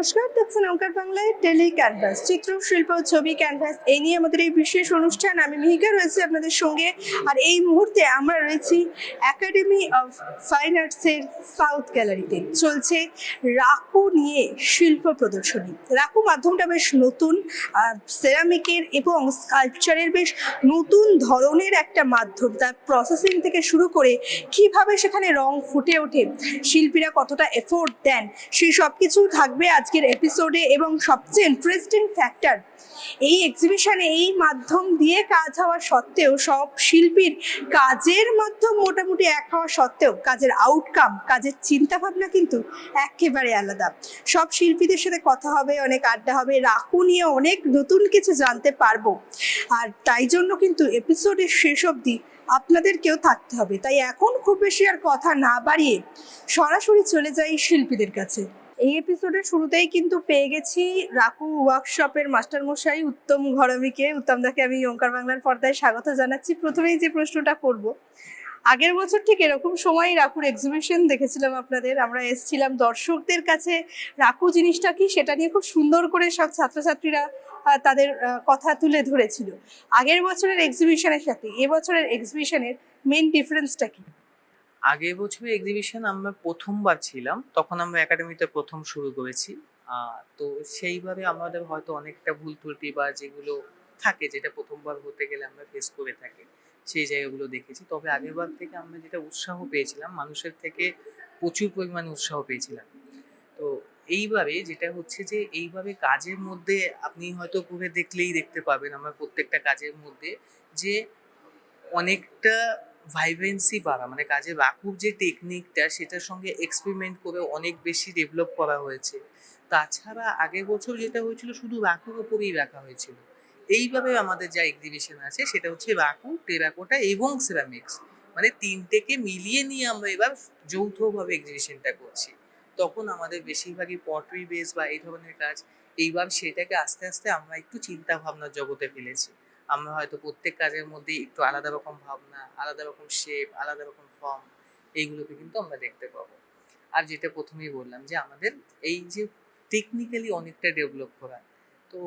নমস্কার, দেখছেন ওঙ্কার বাংলায় টেলি ক্যানভাস, চিত্রশিল্প, ছবি, ক্যানভাস এই নিয়ে আমাদের এই বিশেষ অনুষ্ঠান। আমি মিহিকা রয়েছি আপনাদের সঙ্গে। আর এই মুহূর্তে আমরা রয়েছি একাডেমি অফ ফাইন আর্টসের সাউথ গ্যালারিতে। চলছে রাকু নিয়ে শিল্প প্রদর্শনী। রাকু মাধ্যমটা বেশ নতুন, সেরামিকের এবং স্কাল্পচারের বেশ নতুন ধরনের একটা মাধ্যম। তার প্রসেসিং থেকে শুরু করে কিভাবে সেখানে রং ফুটে ওঠে, শিল্পীরা কতটা এফোর্ট দেন, সেই সব কিছু থাকবে আজকের এপিসোডে। এবং সবচেয়ে ইন্টারেস্টিং ফ্যাক্টর, এই এক্সিবিশনে এই মাধ্যম দিয়ে কাজ হওয়া সত্ত্বেও, সব শিল্পীর কাজের মাধ্যম মোটামুটি এক হওয়া সত্ত্বেও, কাজের আউটকাম, কাজের চিন্তাভাবনা কিন্তু একেবারে আলাদা। সব শিল্পীদের সাথে কথা হবে, অনেক আড্ডা হবে, রাকু নিয়ে অনেক নতুন কিছু জানতে পারবো। আর তাই জন্য কিন্তু এপিসোডের শেষ অবধি আপনাদেরকেও থাকতে হবে। তাই এখন খুব বেশি আর কথা না বাড়িয়ে সরাসরি চলে যাই শিল্পীদের কাছে। এই এপিসোডের শুরুতেই কিন্তু পেয়ে গেছি রাকু ওয়ার্কশপের মাস্টারমশাই উত্তম ঘরমীকে। উত্তমদাকে আমি ওঙ্কার বাংলার পর্দায় স্বাগত জানাচ্ছি। প্রথমেই যে প্রশ্নটা করব, আগের বছর ঠিক এরকম সময় রাকুর এক্সিবিশন দেখেছিলাম আপনাদের, আমরা এসেছিলাম দর্শকদের কাছে। রাকু জিনিসটা কি সেটা নিয়ে খুব সুন্দর করে সব ছাত্রছাত্রীরা তাদের কথা তুলে ধরেছিল। আগের বছরের এক্সিবিশনের সাথে এবছরের এক্সিবিশনের মেন ডিফারেন্সটা কি? আগের বছর এক্সিবিশন আমরা প্রথমবার ছিলাম, তখন আমরা একাডেমিতে প্রথম শুরু করেছি। তো সেইভাবে আমাদের হয়তো অনেকটা ভুল ত্রুটি বা যেগুলো থাকে, যেটা প্রথমবার হতে গেলে আমরা ফেস করে থাকি, সেই জায়গাগুলো দেখেছি। তবে আগেরবার থেকে আমরা যেটা উৎসাহ পেয়েছিলাম, মানুষের থেকে প্রচুর পরিমাণে উৎসাহ পেয়েছিলাম। তো এইবারে যেটা হচ্ছে যে এইভাবে কাজের মধ্যে আপনি হয়তো ঘুরে দেখলেই দেখতে পাবেন আমরা প্রত্যেকটা কাজের মধ্যে যে অনেকটা ভাইব্রেন্সি বাড়া, মানে কাজের রাকুর যে টেকনিকটা সেটার সঙ্গে এক্সপেরিমেন্ট করে অনেক বেশি ডেভেলপ করা হয়েছে। তাছাড়া আগের বছর যেটা হয়েছিল শুধু রাকুর ওপরেই রাখা হয়েছিল। এইভাবে আমাদের যা এক্সিবিশন আছে সেটা হচ্ছে রাকু, টেরাকোটা এবং সিরামিক্স, মানে তিনটেকে মিলিয়ে নিয়ে আমরা এবার যৌথভাবে এক্সিবিশনটা করছি। তখন আমাদের বেশিরভাগই পটরি বেস বা এই ধরনের কাজ, এইবার সেটাকে আস্তে আস্তে আমরা একটু চিন্তা ভাবনার জগতে ফেলেছি। আমরা হয়তো প্রত্যেক কাজের মধ্যে একটু আলাদা রকম ভাবনা, আলাদা রকম শেপ, আলাদা রকম ফর্ম, এইগুলোকে কিন্তু আমরা দেখতে পাবো। আর যেটা প্রথমেই বললাম যে আমাদের এই যে টেকনিক্যালি অনেকটা ডেভেলপ করা, তো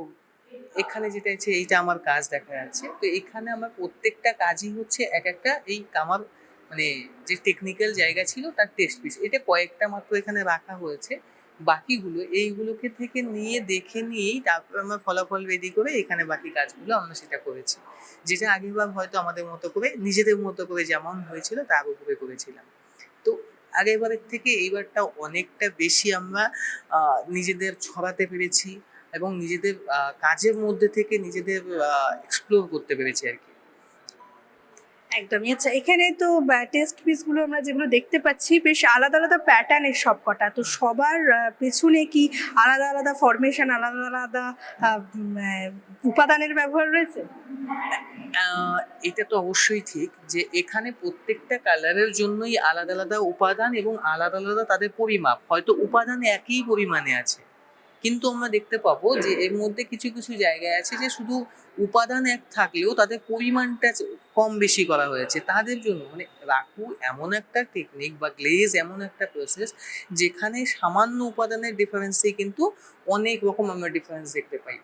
এখানে যেটা হচ্ছে এইটা আমার কাজ দেখা যাচ্ছে। তো এখানে আমার প্রত্যেকটা কাজই হচ্ছে এক একটা এই আমার মানে যে টেকনিক্যাল জায়গা ছিল তার টেস্ট পিস, এটা কয়েকটা মাত্র এখানে রাখা হয়েছে। বাকিগুলো এইগুলোকে থেকে নিয়ে দেখে নিয়েই তারপর আমরা ফলাফল রেডি করে এখানে বাকি কাজগুলো আমরা সেটা করেছি, যেটা আগেরবার হয়তো আমাদের মতো করে নিজেদের মতো করে যেমন হয়েছিল তার উপরে করেছিলাম। তো আগেরবারের থেকে এইবারটা অনেকটা বেশি আমরা নিজেদের ছড়াতে পেরেছি এবং নিজেদের কাজের মধ্যে থেকে নিজেদের এক্সপ্লোর করতে পেরেছি আর কি। একদমই। আচ্ছা, এখানে তো টেস্ট পিসগুলো আমরা যেগুলো দেখতে পাচ্ছি বেশ আলাদা আলাদা প্যাটার্নের সব কটা, তো সবার পেছনে কি আলাদা আলাদা ফরমেশন, আলাদা আলাদা উপাদানের ব্যবহার রয়েছে? এটা তো অবশ্যই ঠিক যে এখানে প্রত্যেকটা কালারের জন্যই আলাদা আলাদা উপাদান এবং আলাদা আলাদা তাদের পরিমাপ। হয়তো উপাদান একই পরিমাণে আছে, কিন্তু আমরা দেখতে পাবো যে এর মধ্যে কিছু কিছু জায়গায় আছে যে শুধু উপাদান এক থাকলেও তাদের পরিমাণটা কম বেশি করা হয়েছে তাদের জন্য। মানে রাকু এমন একটা টেকনিক বা গ্লেজ এমন একটা প্রসেস যেখানে সামান্য উপাদানের ডিফারেন্সে কিন্তু অনেক রকম আমরা ডিফারেন্স দেখতে পাই।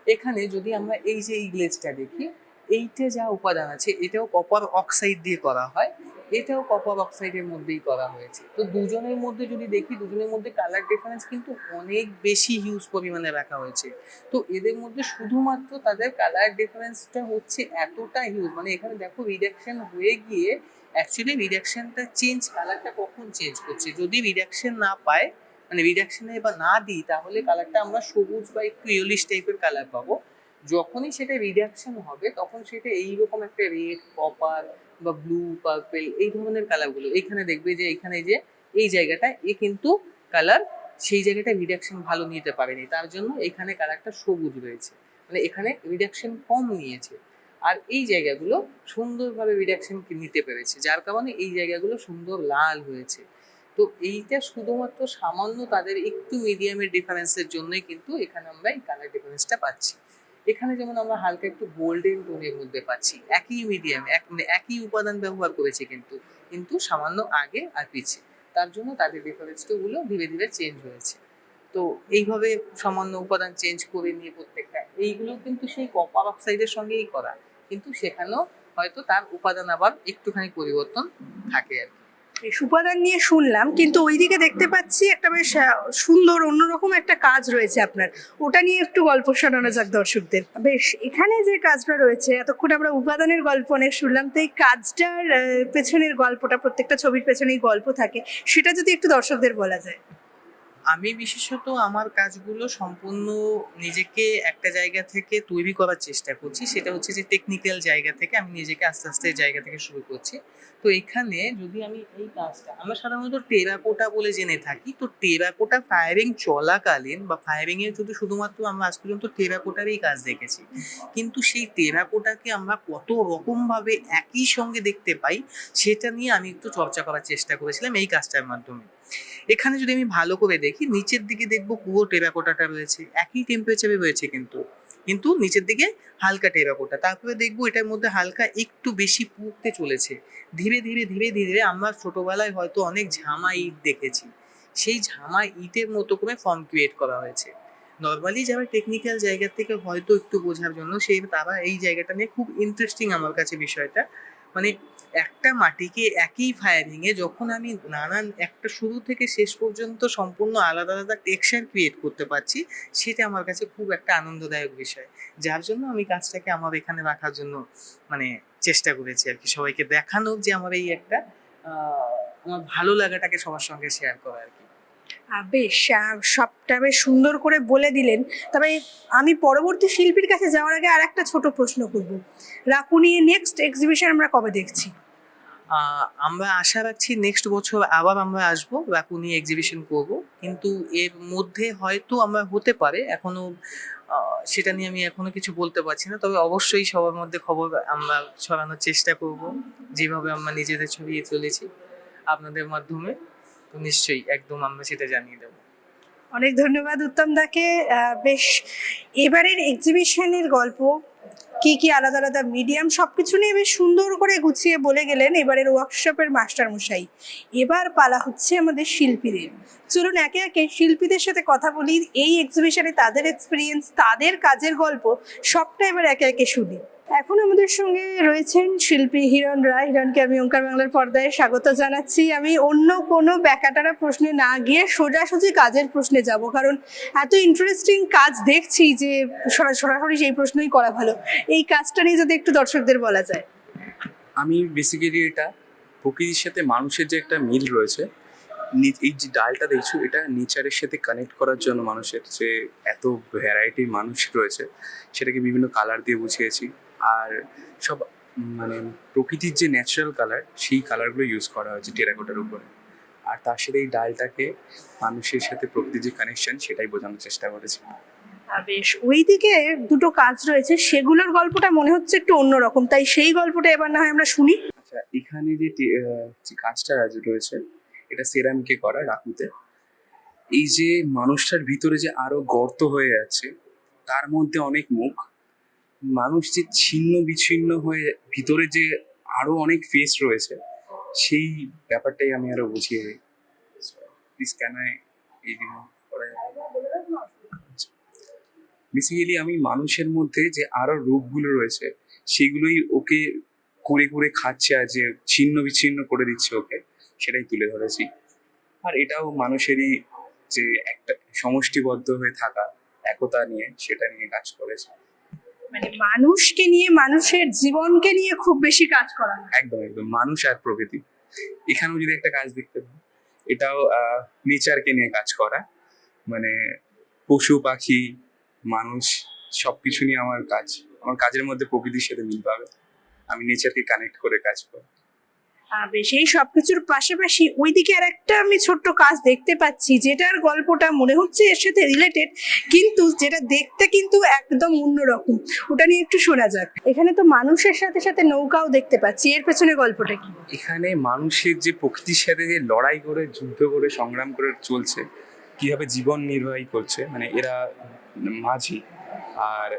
এখানে যদি আমরা এই যে এই গ্লেজটা দেখি, এইটা যা উপাদান আছে এটাও কপার অক্সাইড দিয়ে করা হয়, এটাও কপার অক্সাইডের মধ্যেই করা হয়েছে। তো দুজনের মধ্যে যদি দেখি, দুজনের মধ্যে কালার ডিফারেন্স কিন্তু অনেক বেশি হিউজ পরিমাণে রাখা হয়েছে। তো এদের মধ্যে শুধুমাত্র তাদের কালার ডিফারেন্সটা হচ্ছে এতটা হিউজ, মানে এখানে দেখো রিডাকশন হয়ে গিয়ে অ্যাকচুয়ালি রিডাকশনটা চেঞ্জ, কালারটা কখন চেঞ্জ করছে, যদি রিডাকশন না পায় মানে রিডাকশনে বা না দিই তাহলে কালারটা আমরা সবুজ বা একটু ইয়েলিশ টাইপের কালার পাবো। যখনই সেটা রিডাকশন হবে তখন সেটা এইরকম একটা রেড, কপার বা ব্লু, পার্পেল এই ধরনের কালারগুলো এখানে দেখবে যে এখানে যে এই জায়গাটা এ কিন্তু কালার সেই জায়গাটা রিডাকশন ভালো নিতে পারেনি, তার জন্য এখানে কালারটা সবুজ রয়েছে, মানে এখানে রিডাকশন কম নিয়েছে। আর এই জায়গাগুলো সুন্দরভাবে রিডাকশন নিতে পেরেছে, যার কারণে এই জায়গাগুলো সুন্দর লাল হয়েছে। তো এইটা শুধুমাত্র সামান্য তাদের একটু মিডিয়ামের ডিফারেন্সের জন্যই কিন্তু এখানে আমরা এই কালার ডিফারেন্সটা পাচ্ছি। এখানে যেমন আমরা হালকা একটু গোল্ডেন টোনের মধ্যে পাচ্ছি, একই মিডিয়াম মানে একই উপাদান ব্যবহার করেছে কিন্তু কিন্তু সামান্য আগে আর পিছিয়ে, তার জন্য তাদের ডিফারেন্সটা গুলো ধীরে ধীরে চেঞ্জ হয়েছে। তো এইভাবে সামান্য উপাদান চেঞ্জ করে নিয়ে প্রত্যেকটা, এইগুলো কিন্তু সেই কপার অক্সাইডের সঙ্গেই করা, কিন্তু সেখানেও হয়তো তার উপাদান আবার একটুখানি পরিবর্তন থাকে আর কি। এই উপাদান নিয়ে শুনলাম, কিন্তু ওইদিকে দেখতে পাচ্ছি একটা বেশ সুন্দর অন্যরকম একটা কাজ রয়েছে আপনার, ওটা নিয়ে একটু গল্প শোনানো যাক দর্শকদের। বেশ, এখানে যে কাজটা রয়েছে, এতক্ষণ আমরা উপাদানের গল্প অনেক শুনলাম, তো এই কাজটার পেছনের গল্পটা, প্রত্যেকটা ছবির পেছনেই গল্প থাকে, সেটা যদি একটু দর্শকদের বলা যায়। আমি বিশেষত আমার কাজগুলো সম্পূর্ণ নিজেকে একটা জায়গা থেকে তৈরি করার চেষ্টা করছি, সেটা হচ্ছে যে টেকনিক্যাল জায়গা থেকে আমি নিজেকে আস্তে আস্তে এই জায়গা থেকে শুরু করছি। তো এখানে যদি আমি এই কাজটা, আমরা সাধারণত টেরাকোটা বলে জেনে থাকি, তো টেরাকোটা ফায়ারিং চলাকালীন বা ফায়ারিং এর শুধুমাত্র আমরা আজ পর্যন্ত টেরাকোটারই কাজ দেখেছি, কিন্তু সেই টেরাকোটাকে আমরা কত রকম ভাবে একই সঙ্গে দেখতে পাই সেটা নিয়ে আমি একটু চর্চা করার চেষ্টা করেছিলাম এই কাজটার মাধ্যমে। এখানে যদি আমি ভালো করে দেখি, নিচের দিকে দেখবো পুরো টেরাকোটাটা রয়েছে, একই টেম্পারেচারে রয়েছে, কিন্তু কিন্তু নিচের দিকে হালকা টেরাকোটা, তারপরে দেখবো এটার মধ্যে হালকা একটু বেশি পুড়তে চলেছে। ধীরে ধীরে ধীরে ধীরে আমরা ছোটবেলায় হয়তো অনেক ঝামা ইট দেখেছি, সেই ঝামা ইটের মতো করে ফর্ম ক্রিয়েট করা হয়েছে। নর্মালি যারা টেকনিক্যাল জায়গা থেকে হয়তো একটু বোঝার জন্য সেই তারা এই জায়গাটা নিয়ে খুব ইন্টারেস্টিং আমার কাছে বিষয়টা, মানে একটা মাটিকে একই ফায়ারিং এ যখন আমি নানান একটা শুরু থেকে শেষ পর্যন্ত সম্পূর্ণ আলাদা আলাদা টেক্সচার ক্রিয়েট করতে পারছি, সেটা আমার কাছে খুব একটা আনন্দদায়ক বিষয়, যার জন্য আমি কাজটাকে আমার এখানে রাখার জন্য মানে চেষ্টা করেছি আর কি, সবাইকে দেখানোর যে আমার এই একটা আমার ভালো লাগাটাকে সবার সঙ্গে শেয়ার করা আর কি। বেশ, সবটা বেশ সুন্দর করে বলে দিলেন। তবে আমি পরবর্তী শিল্পীর কাছে যাওয়ার আগে আর একটা ছোট প্রশ্ন করব, রাকুনি নেক্সট এক্সিবিশন আমরা কবে দেখছি? আমরা আশা রাখছি নেক্সট বছর আবার আমরা আসবো, রাকুনি এক্সিবিশন করব, কিন্তু এর মধ্যে হয়তো আমরা হতে পারে এখনো সেটা নিয়ে আমি এখনো কিছু বলতে পারছি না, তবে অবশ্যই সবার মধ্যে খবর আমরা ছড়ানোর চেষ্টা করব, যেভাবে আমরা নিজেদের ছড়িয়ে চলেছি আপনাদের মাধ্যমে, তো নিশ্চয়ই একদম আমরা সেটা জানিয়ে দেবো। অনেক ধন্যবাদ উত্তম দাকে। বেশ, এবারের এক্সিবিশনের গল্প কি কি আলাদা আলাদা মিডিয়াম সবকিছু নিয়ে বেশ সুন্দর করে গুছিয়ে বলে গেলেন এবারের ওয়ার্কশপের মাস্টার মশাই। এবার পালা হচ্ছে আমাদের শিল্পীদের। চলুন একে একে শিল্পীদের সাথে কথা বলি, এই এক্সিবিশনে তাদের এক্সপিরিয়েন্স, তাদের কাজের গল্প সবটা এবার একে একে শুনি। এখন আমাদের সঙ্গে রয়েছেন শিল্পী হিরণ রায়। হিরণকে আমি ওঙ্কার বাংলার পর্দায় স্বাগত জানাচ্ছি। আমি অন্য কোনো ব্যাকাটারা প্রশ্নে না গিয়ে সোজাসুজি কাজের প্রশ্নে যাব, কারণ এত ইন্টারেস্টিং কাজ দেখছি যে সরাসরি সেই প্রশ্নই করা ভালো। এই কাজটা নিয়ে যদি একটু দর্শকদের বলা যায়। আমি বেসিক্যালি এটা প্রকৃতির সাথে মানুষের যে একটা মিল রয়েছে, এই যে ডালটা দেখছো, এটা নেচারের সাথে কানেক্ট করার জন্য মানুষের যে এত ভ্যারাইটির মানুষ রয়েছে সেটাকে বিভিন্ন কালার দিয়ে বুঝিয়েছি। আর সব মানে প্রকৃতির যে ন্যাচারাল কালার, সেই কালারগুলো ইউজ করা হয়েছে টেরাকোটার উপরে। আর তার সাথে এই ডালটাকে মানুষের সাথে প্রকৃতির যে কানেকশন, সেটাই বোঝানোর চেষ্টা করেছি। বেশ, ওইদিকে দুটো কাজ রয়েছে, সেগুলোর গল্পটা মনে হচ্ছে একটু অন্যরকম, তাই সেই গল্পটা এবার না হয় আমরা শুনি। আচ্ছা, এখানে যে কাজটা রয়েছে, এটা সেরামিকে করা, রাকুতে। এই যে মানুষটার ভিতরে যে আরো গর্ত হয়ে যাচ্ছে, তার মধ্যে অনেক মুখ, মানুষ যে ছিন্ন বিচ্ছিন্ন হয়ে ভিতরে যে আরো অনেক ফেস রয়েছে, সেই ব্যাপারটাই আমি আরো বুঝিয়ে দিই। প্লিজ ক্যান আই এই বেসিক্যালি আমি মানুষের মধ্যে যে আরো রূপগুলো রয়েছে, সেগুলোই ওকে কুড়ে কুড়ে খাচ্ছে আর যে ছিন্ন বিচ্ছিন্ন করে দিচ্ছে ওকে, সেটাই তুলে ধরেছি। আর এটাও মানুষেরই যে একটা সমষ্টিবদ্ধ হয়ে থাকা, একতা নিয়ে, সেটা নিয়ে কাজ করেছে। মানে মানুষকে নিয়ে, মানুষের জীবনকে নিয়ে খুব বেশি কাজ করা হয়। একদম একদম, মানুষ আর প্রকৃতি। এখানেও যদি একটা কাজ দেখতে পাই, এটাও নেচারকে নিয়ে কাজ করা, মানে পশু পাখি মানুষ সবকিছু নিয়ে আমার কাজ। আমার কাজের মধ্যে প্রকৃতির সাথে মিল পাবে, আমি নেচারকে কানেক্ট করে কাজ করি। বেশ, এই সবকিছুর পাশাপাশি ওইদিকে আর একটা আমি ছোট্ট কাজ দেখতে পাচ্ছি, যেটার গল্পটা মনে হচ্ছে এর সাথে রিলেটেড, কিন্তু যেটা দেখতে কিন্তু একদম অন্যরকম। ওটা নিয়ে একটু শোনা যাক। এখানে তো মানুষের সাথে সাথে নৌকাও দেখতে পাচ্ছি, এর পেছনে গল্পটা কি? এখানে মানুষের যে প্রকৃতির সাথে যে লড়াই করে, যুদ্ধ করে, সংগ্রাম করে চলছে, কিভাবে জীবন নির্বাহী করছে, মানে এরা মাঝি আর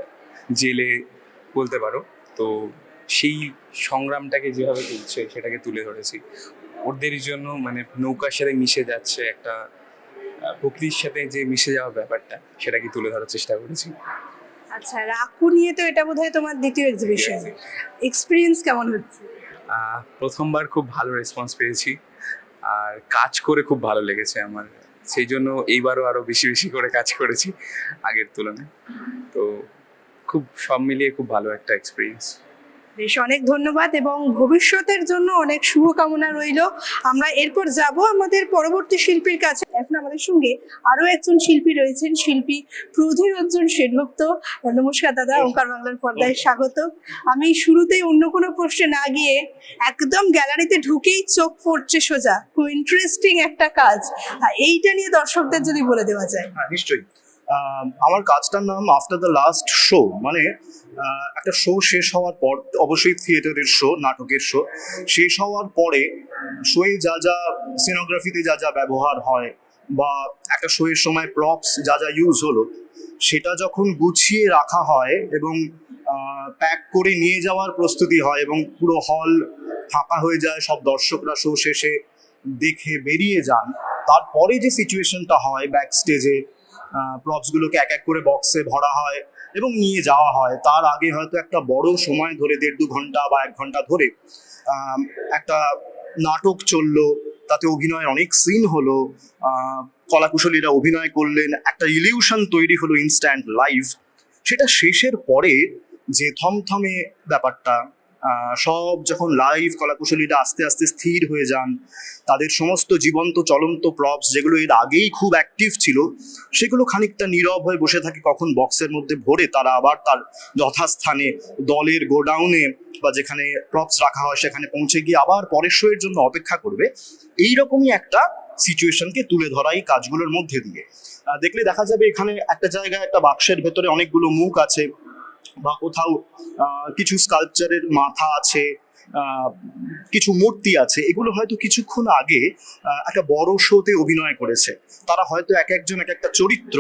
জেলে বলতে পারো, তো সেই সংগ্রামটাকে যেভাবে চলছে সেটাকে তুলে ধরেছি। ওদের জন্য মানে নৌকার সাথে মিশে যাচ্ছে একটা প্রকৃতির সাথে যে মিশে যাওয়ার ব্যাপারটা সেটাকে তুলে ধরার চেষ্টা করেছি। আচ্ছা, রাকু নিয়ে তো এটা বোধহয় তোমার দ্বিতীয় এক্সিবিশন, এক্সপিরিয়েন্স কেমন হচ্ছে? প্রথমবার খুব ভালো রেসপন্স পেয়েছি, আর কাজ করে খুব ভালো লেগেছে আমার, সেই জন্য এইবারও আরো বেশি বেশি করে কাজ করেছি আগের তুলনায়। তো খুব সব মিলিয়ে খুব ভালো একটা এক্সপিরিয়েন্স। বেশ, অনেক ধন্যবাদ এবং ভবিষ্যতের জন্য অনেক শুভকামনা রইল। আমরা এরপর যাব আমাদের পরবর্তী শিল্পীর কাছে। এখন আমাদের সঙ্গে আরো একজন শিল্পী রয়েছেন, শিল্পী প্রধীরঞ্জন সেনগুপ্ত। নমস্কার দাদা, ওঙ্কার বাংলার পর্দায় স্বাগত। আমি শুরুতেই অন্য কোনো প্রশ্নে না গিয়ে একদম গ্যালারিতে ঢুকেই চোখ পড়ছে সোজা, খুব ইন্টারেস্টিং একটা কাজ, এইটা নিয়ে দর্শকদের যদি বলে দেওয়া যায়। হ্যাঁ, নিশ্চয়ই। আমার কাজটার নাম আফটার দ্য লাস্ট শো। মানে একটা শো শেষ হওয়ার পর, অবশ্যই থিয়েটারের শো, নাটকের শো শেষ হওয়ার পরে শোয়ে যা যা সিনোগ্রাফিতে যা যা ব্যবহার হয় বা একটা শোয়ের সময় প্রপস যা যা ইউজ হলো, সেটা যখন গুছিয়ে রাখা হয় এবং প্যাক করে নিয়ে যাওয়ার প্রস্তুতি হয় এবং পুরো হল ফাঁকা হয়ে যায়, সব দর্শকরা শো শেষে দেখে বেরিয়ে যান, তারপরে যে সিচুয়েশনটা হয় ব্যাক স্টেজে, প্রপসগুলোকে এক এক করে বক্সে ভরা হয় এবং নিয়ে যাওয়া হয়, তার আগে হয়তো একটা বড় সময় ধরে 1.5-2 ঘন্টা বা 1 ঘন্টা ধরে একটা নাটক চললো, তাতে অভিনয়ের অনেক সিন হলো, কলাকুশলীরা অভিনয় করলেন, একটা ইলিউশন তৈরি হলো ইনস্ট্যান্ট লাইভ। সেটা শেষের পরে যে থমথমে ব্যাপারটা, সব যখন লাইভ কলাকুশলীরা আস্তে আস্তে স্থির হয়ে যান, তাদের সমস্ত জীবন্ত চলন্ত প্রপস যেগুলো এর আগেই খুব অ্যাক্টিভ ছিল সেগুলো খানিকটা নীরব হয়ে বসে থাকে, কখন বক্সের মধ্যে ভরে তারা আবার তার যথাস্থানে দলের গোডাউনে বা যেখানে প্রপস রাখা হয় সেখানে পৌঁছে গিয়ে আবার পরের শো এর জন্য অপেক্ষা করবে। এইরকমই একটা সিচুয়েশনকে তুলে ধরা এই কাজগুলোর মধ্যে দিয়ে। দেখলে দেখা যাবে এখানে একটা জায়গায় একটা বাক্সের ভেতরে অনেকগুলো মুখ আছে, বা কোথাও কিছু স্কাল্পচারের মাথা আছে, কিছু মূর্তি আছে। এগুলো হয়তো কিছুক্ষণ আগে একটা বড় শোতে অভিনয় করেছে, তারা হয়তো এক একজন এক একটা চরিত্র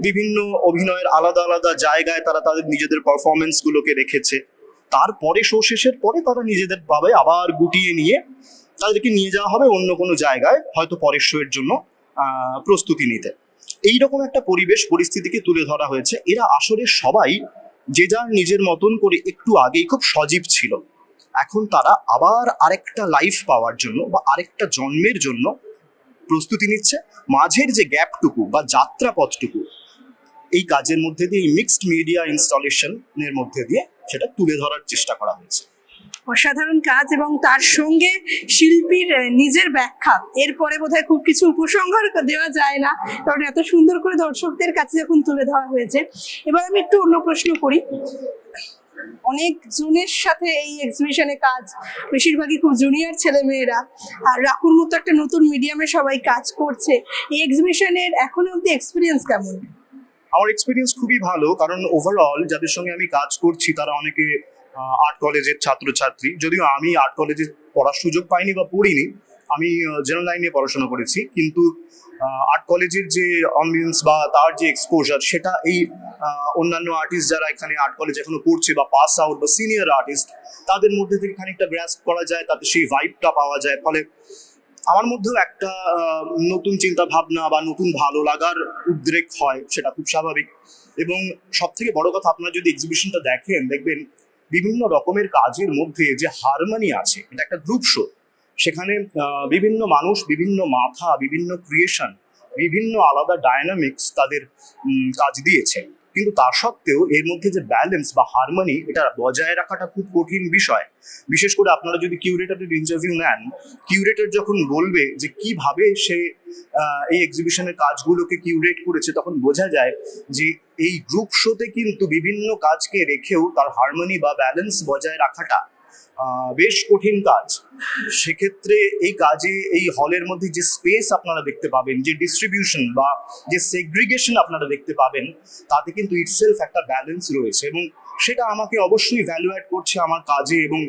বিভিন্ন অভিনয়ের আলাদা আলাদা জায়গায় তারা তাদের নিজেদের পারফরমেন্স গুলোকে রেখেছে। তারপরে শো শেষের পরে তারা নিজেদের ভাবে আবার গুটিয়ে নিয়ে তাদেরকে নিয়ে যাওয়া হবে অন্য কোনো জায়গায়, হয়তো পরের শো এর জন্য প্রস্তুতি নিতে। এইরকম একটা পরিবেশ পরিস্থিতিকে তুলে ধরা হয়েছে। এরা আসলে সবাই যে যার নিজের মতন করে একটু আগেই খুব সজীব ছিল, এখন তারা আবার আরেকটা লাইফ পাওয়ার জন্য বা আরেকটা জন্মের জন্য প্রস্তুতি নিচ্ছে। মাঝের যে গ্যাপটুকু বা যাত্রাপথটুকু এই কাজের মধ্যে দিয়ে, এই মিক্সড মিডিয়া ইনস্টলেশনের মধ্যে দিয়ে সেটা তুলে ধরার চেষ্টা করা হয়েছে। অসাধারণ কাজ, এবং তার সঙ্গে শিল্পীর নিজের ব্যাখ্যা। এরপরে বোধহয় খুব কিছু উপসংহার দেওয়া যায় না, কারণ এত সুন্দর করে দর্শকদের কাছে যখন তুলে ধরা হয়েছে। এবার আমি একটু অন্য প্রশ্ন করি। অনেক জনের সাথে এই এক্সিবিশনে কাজ, বেশিরভাগই খুব জুনিয়র ছেলে মেয়েরা, আর রাকুর মতো একটা নতুন মিডিয়ামে সবাই কাজ করছে। এই এক্সিবিশনের এখনো অব্দি এক্সপিরিয়েন্স কেমন? আমার এক্সপিরিয়েন্স খুবই ভালো, কারণ ওভারঅল যাদের সঙ্গে আমি কাজ করছি তারা অনেকে আর্ট কলেজের ছাত্রছাত্রী। যদিও আমি আর্ট কলেজে পড়ার সুযোগ পাইনি বা পড়িনি, আমি জেনারেল লাইনে পড়াশোনা করেছি, কিন্তু আর্ট কলেজের যে অ্যাম্বিয়েন্স বা তার যে এক্সপোজার, সেটা এই অন্যান্য আর্টিস্ট যারা এখানে আর্ট কলেজ এখনো পড়ছে বা পাস আউট বা সিনিয়র আর্টিস্ট, তাদের মধ্যে থেকে খানিকটা গ্রাস্প করা যায়, তাতে সেই ভাইবটা পাওয়া যায়। ফলে আমার মধ্যেও একটা নতুন চিন্তা ভাবনা বা নতুন ভালো লাগার উদ্রেক হয়, সেটা খুব স্বাভাবিক। এবং সব থেকে বড় কথা, আপনারা যদি এক্সিবিশনটা দেখবেন বিভিন্ন রকমের কাজের মধ্যে যে হারমোনি আছে, এটা একটা গ্রুপ শো। সেখানে বিভিন্ন মানুষ, বিভিন্ন মাথা, বিভিন্ন ক্রিয়েশন, বিভিন্ন আলাদা ডায়নামিক্স তাদের কাজ দিয়েছে, কিন্তু তা সত্ত্বেও এর মধ্যে যে ব্যালেন্স বা হারমোনি, এটা বজায় রাখাটা খুব কঠিন বিষয়। বিশেষ করে আপনারা যদি কিউরেটরের ইন্টারভিউ নেন, কিউরেটর যখন বলবে যে কিভাবে সে এই এক্সিবিশনের কাজগুলোকে কিউরেট করেছে, তখন বোঝা যায় যে এই গ্রুপ শোতে কিন্তু বিভিন্ন কাজকে রেখেও তার হারমোনি বা ব্যালেন্স বজায় রাখাটা বেশ কঠিন কাজ। সেক্ষেত্রে এই কাজে এই হলের মধ্যে যে স্পেস আপনারা দেখতে পাবেন, যে ডিস্ট্রিবিউশন বা যে সেগ্রিগেশন আপনারা দেখতে পাবেন, তাতে কিন্তু ইটসেলফ একটা ব্যালেন্স রয়েছে, এবং সেটা আমাকে অবশ্যই ভ্যালু অ্যাড করছে আমার কাজে। এবং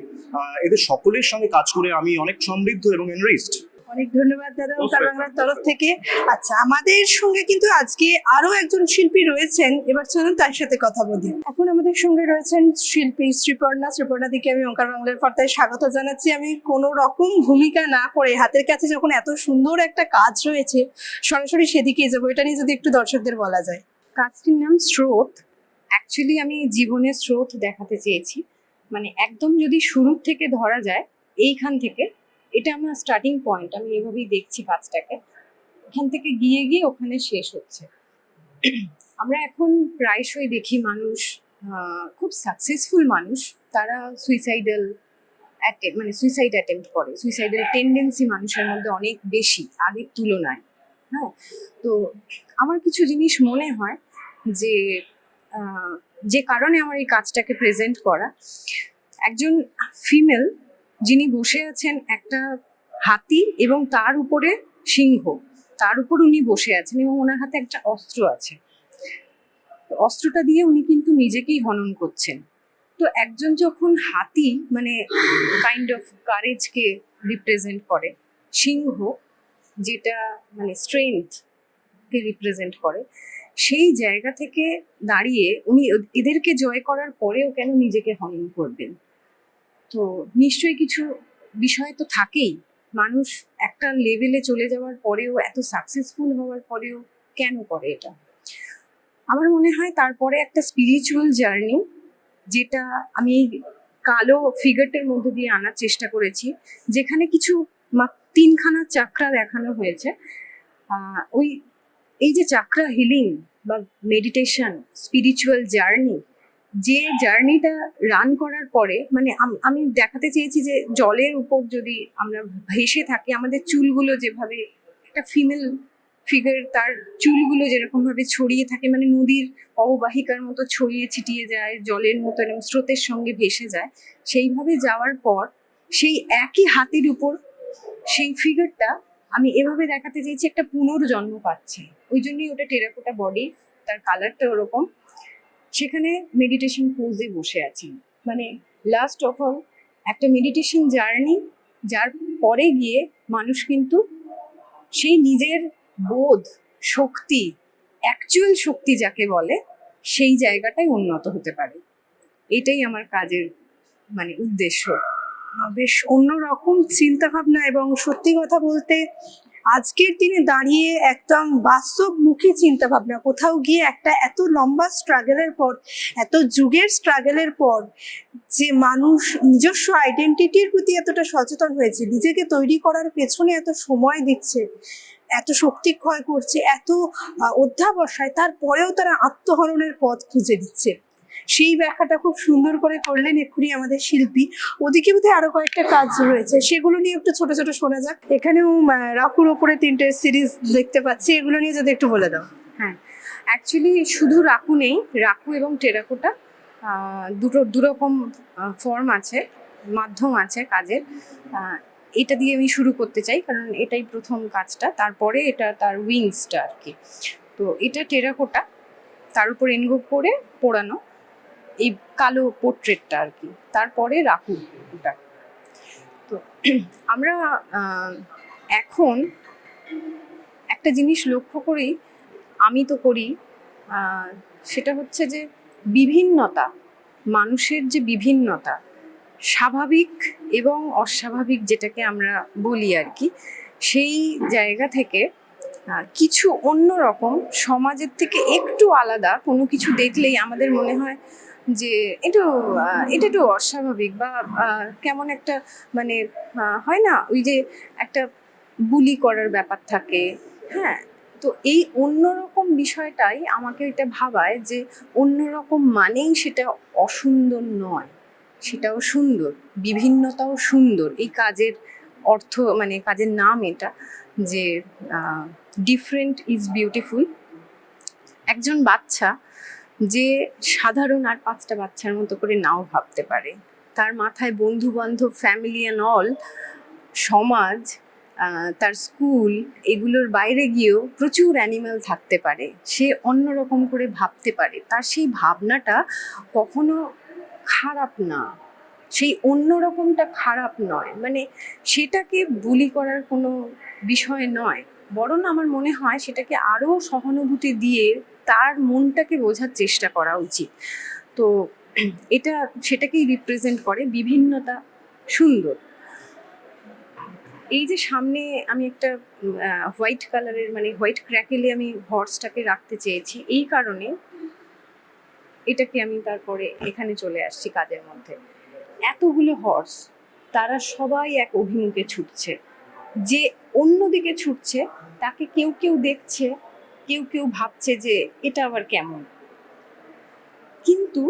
এদের সকলের সঙ্গে কাজ করে আমি অনেক সমৃদ্ধ এবং এনরিচড। অনেক ধন্যবাদ দাদা ওঙ্কার বাংলার তরফ থেকে। আচ্ছা, আমাদের সঙ্গে কিন্তু আজকে আরো একজন শিল্পী রয়েছেন, এবার চলুন তার সাথে কথা বলি। এখন আমাদের সঙ্গে রয়েছেন শিল্পী শ্রীপর্ণাদিকে আমি ওঙ্কার বাংলার পর্দায় স্বাগত জানাচ্ছি। আমি কোনো রকম ভূমিকা না করে হাতের কাছে যখন এত সুন্দর একটা কাজ রয়েছে সরাসরি সেদিকেই যাবো, এটা নিয়ে যদি একটু দর্শকদের বলা যায়। কাজটির নাম স্রোত। অ্যাকচুয়ালি আমি জীবনের স্রোত দেখাতে চেয়েছি, মানে একদম যদি শুরু থেকে ধরা যায়, এইখান থেকে, এটা আমার স্টার্টিং পয়েন্ট, আমি এভাবেই দেখছি কাজটাকে, এখান থেকে গিয়ে গিয়ে ওখানে শেষ হচ্ছে। আমরা এখন প্রায়শই দেখি মানুষ, খুব সাকসেসফুল মানুষ, তারা সুইসাইডাল সুইসাইড অ্যাটেম্প্ট করে, সুইসাইডাল টেন্ডেন্সি মানুষের মধ্যে অনেক বেশি আগের তুলনায়। হ্যাঁ, তো আমার কিছু জিনিস মনে হয় যে যে কারণে আমার এই কাজটাকে প্রেজেন্ট করা, একজন ফিমেল যিনি বসে আছেন একটা হাতি এবং তার উপরে সিংহ, তার উপর উনি বসে আছেন এবং ওনার হাতে একটা অস্ত্র আছে। তো অস্ত্রটা দিয়ে উনি কিন্তু নিজেকেই হনন করছেন। তো একজন যখন হাতি মানে কাইন্ড অফ কারেজকে রিপ্রেজেন্ট করে, সিংহ যেটা মানে স্ট্রেংথ কে রিপ্রেজেন্ট করে, সেই জায়গা থেকে দাঁড়িয়ে উনি এদেরকে জয় করার পরেও কেন নিজেকে হনন করবেন? তো নিশ্চয়ই কিছু বিষয় তো থাকেই, মানুষ একটা লেভেলে চলে যাওয়ার পরেও, এত সাকসেসফুল হওয়ার পরেও কেন করে এটা? আমার মনে হয় তারপরে একটা স্পিরিচুয়াল জার্নি, যেটা আমি কালো ফিগারটার মধ্যে দিয়ে আনার চেষ্টা করেছি, যেখানে কিছু তিনখানা চাকরা দেখানো হয়েছে। ওই এই যে চাকরা হিলিং বা মেডিটেশন, স্পিরিচুয়াল জার্নি, যে জার্নিটা রান করার পরে, মানে আমি দেখাতে চেয়েছি যে জলের উপর যদি আমরা ভেসে থাকি, আমাদের চুলগুলো যেভাবে, একটা ফিমেল ফিগার তার চুলগুলো যেরকম ভাবে ছড়িয়ে থাকে, মানে নদীর অববাহিকার মতো ছড়িয়ে ছিটিয়ে যায়, জলের মতো এবং স্রোতের সঙ্গে ভেসে যায়, সেইভাবে যাওয়ার পর সেই একই হাতির উপর সেই ফিগারটা আমি এভাবে দেখাতে চেয়েছি একটা পুনর্জন্ম পাচ্ছে। ওই জন্যই ওটা টেরাকোটা বডি, তার কালারটা ওরকম, সেখানে মেডিটেশন পোজে বসে আছি। মানে লাস্ট অফ অল একটা মেডিটেশন জার্নি, যার পরে গিয়ে মানুষ কিন্তু সেই নিজের বোধ, শক্তি, অ্যাকচুয়াল শক্তি যাকে বলে, সেই জায়গাটাই উন্নত হতে পারে। এটাই আমার কাজের মানে উদ্দেশ্য। বেশ অন্যরকম চিন্তা ভাবনা, এবং সত্যি কথা বলতে আজকের দিনে দাঁড়িয়ে একদম বাস্তবমুখী চিন্তা ভাবনা। কোথাও গিয়ে একটা এত লম্বা স্ট্রাগলের পর, এত যুগের স্ট্রাগলের পর যে মানুষ নিজস্ব আইডেন্টিটির প্রতি এতটা সচেতন হয়েছে, নিজেকে তৈরি করার পেছনে এত সময় দিচ্ছে, এত শক্তি ক্ষয় করছে, এত অধ্যাবসায়, তারপরেও তারা আত্মহননের পথ খুঁজে দিচ্ছে, সেই ব্যাখ্যাটা খুব সুন্দর করে করলেন এক্ষুনি আমাদের শিল্পী। ওদিকে বোধহয় আরো কয়েকটা কাজ রয়েছে, সেগুলো নিয়ে একটু ছোট ছোট শোনা যাক। এখানেও রাকুর ওপরে 3টে সিরিজ দেখতে পাচ্ছি, এগুলো নিয়ে যদি একটু বলে দাও। হ্যাঁ, অ্যাকচুয়ালি শুধু রাকু নেই, রাকু এবং টেরাকোটা দুরকম ফর্ম আছে, মাধ্যম আছে কাজের। এটা দিয়ে আমি শুরু করতে চাই, কারণ এটাই প্রথম কাজটা, তারপরে এটা তার উইংসটা আর কি। তো এটা টেরাকোটা, তার উপর এনগোভ করে পোড়ানো এই কালো পোর্ট্রেটটা আর কি, তারপরে রাকু এটা। তো আমরা এখন একটা জিনিস লক্ষ্য করি, আমি তো করি, সেটা হচ্ছে যে বিভিন্নতা, মানুষের যে বিভিন্নতা, স্বাভাবিক এবং অস্বাভাবিক যেটাকে আমরা বলি আর কি, সেই জায়গা থেকে কিছু অন্যরকম, সমাজের থেকে একটু আলাদা কোনো কিছু দেখলেই আমাদের মনে হয় যে এটা একটু অস্বাভাবিক বা কেমন একটা, মানে হয় না, ওই যে একটা বুলি করার ব্যাপার থাকে। হ্যাঁ, তো এই অন্যরকম বিষয়টাই আমাকে এটা ভাবায় যে অন্যরকম মানেই সেটা অসুন্দর নয়, সেটাও সুন্দর, বিভিন্নতাও সুন্দর। এই কাজের অর্থ, মানে কাজের নাম এটা, যে ডিফারেন্ট ইজ বিউটিফুল। একজন বাচ্চা যে সাধারণ আর 5টা বাচ্চার মতো করে নাও ভাবতে পারে, তার মাথায় বন্ধু বান্ধব, ফ্যামিলি অ্যান্ড অল, সমাজ, তার স্কুল, এগুলোর বাইরে গিয়েও প্রচুর অ্যানিম্যাল থাকতে পারে, সে অন্যরকম করে ভাবতে পারে, তার সেই ভাবনাটা কখনো খারাপ না, সেই অন্যরকমটা খারাপ নয়, মানে সেটাকে বুলি করার কোনো বিষয় নয়, বরং আমার মনে হয় সেটাকে আরো সহানুভূতি দিয়ে তার মনটাকে বোঝার চেষ্টা করা উচিত। তো এটা সেটাকেই রিপ্রেজেন্ট করে, বিভিন্নতা সুন্দর। এই যে সামনে আমি একটা হোয়াইট কালারের মানে হোয়াইট ক্র্যাকেলে আমি হর্সটাকে রাখতে চেয়েছি, এই কারণে এটাকে আমি তারপরে এখানে চলে আসছি কাজের মধ্যে। এতগুলো হর্স, তারা সবাই এক অভিমুখে ছুটছে, যে অন্যদিকে ছুটছে তাকে কেউ কেউ দেখছে, কেউ কেউ ভাবছে যে এটা আবার কেমন, কিন্তু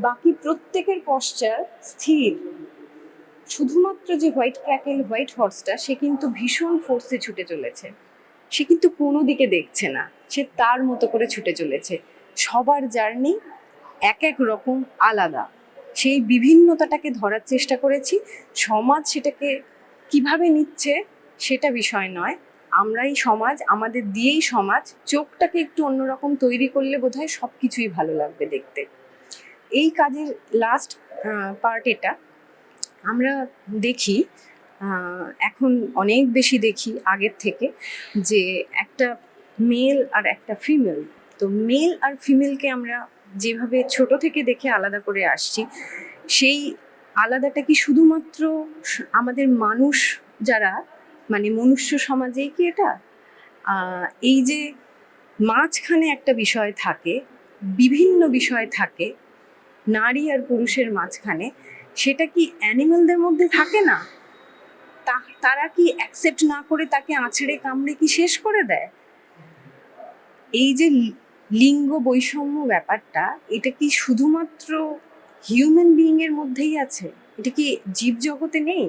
বাকি প্রত্যেকের পশ্চার স্থির। শুধুমাত্র যে হোয়াইট ক্র্যাকেল হোয়াইট হর্সটা, সে কিন্তু ভীষণ ফোর্সে ছুটে চলেছে, সে কিন্তু কোনো দিকে দেখছে না, সে তার মতো করে ছুটে চলেছে। সবার জার্নি এক এক রকম আলাদা, সেই বিভিন্নতাটাকে ধরার চেষ্টা করেছি। সমাজ সেটাকে কিভাবে নিচ্ছে সেটা বিষয় নয়, আমরাই সমাজ, আমাদের দিয়েই সমাজ। চোখটাকে একটু অন্যরকম তৈরি করলে বোধহয় সব কিছুই ভালো লাগবে দেখতে। এই কাজের লাস্ট পার্ট এটা আমরা দেখি, এখন অনেক বেশি দেখি আগের থেকে, যে একটা মেল আর একটা ফিমেল। তো মেল আর ফিমেলকে আমরা যেভাবে ছোট থেকে দেখে আলাদা করে আসছি, সেই আলাদাটা কি শুধুমাত্র আমাদের মানুষ যারা, মানে মনুষ্য সমাজেই কি এটা? এই যে মাঝখানে একটা বিষয় থাকে, বিভিন্ন বিষয় থাকে নারী আর পুরুষের মাঝখানে, সেটা কি অ্যানিমালদের মধ্যে থাকে না? তারা কি অ্যাকসেপ্ট না করে তাকে আঁচড়ে কামড়ে কি শেষ করে দেয়? এই যে লিঙ্গ বৈষম্য ব্যাপারটা, এটা কি শুধুমাত্র হিউম্যান বিইং এর মধ্যেই আছে? এটা কি জীবজগতে নেই?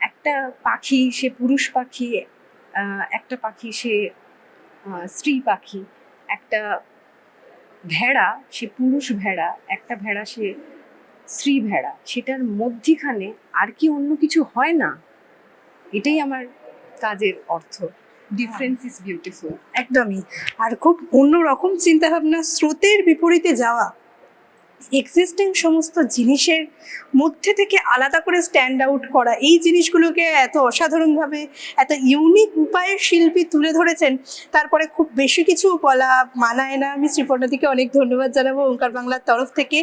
একটা পাখি সে পুরুষ পাখি, একটা পাখি সে স্ত্রী পাখি, একটা ভেড়া সে পুরুষ ভেড়া, একটা ভেড়া সে স্ত্রী ভেড়া, সেটার মধ্যিখানে আর কি অন্য কিছু হয় না? এটাই আমার কাজের অর্থ। Difference is beautiful. একদমই। আর খুব অন্যরকম চিন্তাভাবনা, স্রোতের বিপরীতে যাওয়া, এক্সিস্টিং সমস্ত জিনিসের মধ্যে থেকে আলাদা করে স্ট্যান্ড আউট করা, এই জিনিসগুলোকে এত অসাধারণভাবে এত ইউনিক উপায়ে শিল্পী তুলে ধরেছেন, তারপরে খুব বেশি কিছু বলা মানায় না। আমি শ্রীপর্ণাদিকে অনেক ধন্যবাদ জানাবো ওঙ্কার বাংলার তরফ থেকে।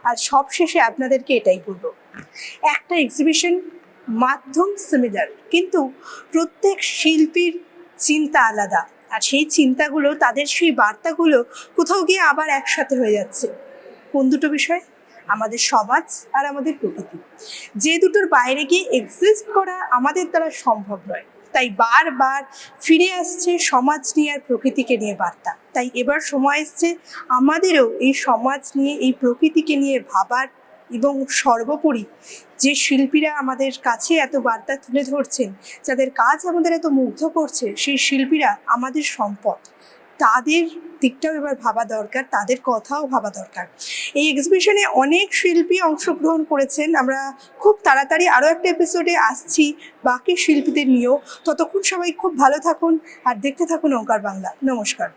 আর সবশেষে আপনাদেরকে এটাই বলবো, একটা এক্সিবিশন মাধ্যম সিমিলার, কিন্তু প্রত্যেক শিল্পীর চিন্তা আলাদা, আর সেই চিন্তাগুলো, তাদের সেই বার্তাগুলো কোথাও গিয়ে আবার একসাথে হয়ে যাচ্ছে। কোন দুটো বিষয়? আমাদের সমাজ আর আমাদের প্রকৃতি। যে দুটোর বাইরে গিয়ে এক্সিস্ট করা আমাদের দ্বারা সম্ভব নয়, তাই বারবার ফিরে আসছে সমাজ নিয়ে আর প্রকৃতিকে নিয়ে বার্তা। তাই এবার সময় এসছে আমাদেরও এই সমাজ নিয়ে, এই প্রকৃতিকে নিয়ে ভাবার, এবং সর্বোপরি যে শিল্পীরা আমাদের কাছে এত বার্তা তুলে ধরছেন, যাদের কাজ আমাদের এত মুগ্ধ করছে, সেই শিল্পীরা আমাদের সম্পদ। তাদের দিকটাও এবার ভাবা দরকার, তাদের কথাও ভাবা দরকার। এই এক্সিবিশনে অনেক শিল্পী অংশগ্রহণ করেছেন। আমরা খুব তাড়াতাড়ি আরও একটা এপিসোডে আসছি বাকি শিল্পীদের নিয়েও। ততক্ষণ সবাই খুব ভালো থাকুন আর দেখতে থাকুন ওঙ্কার বাংলা। নমস্কার।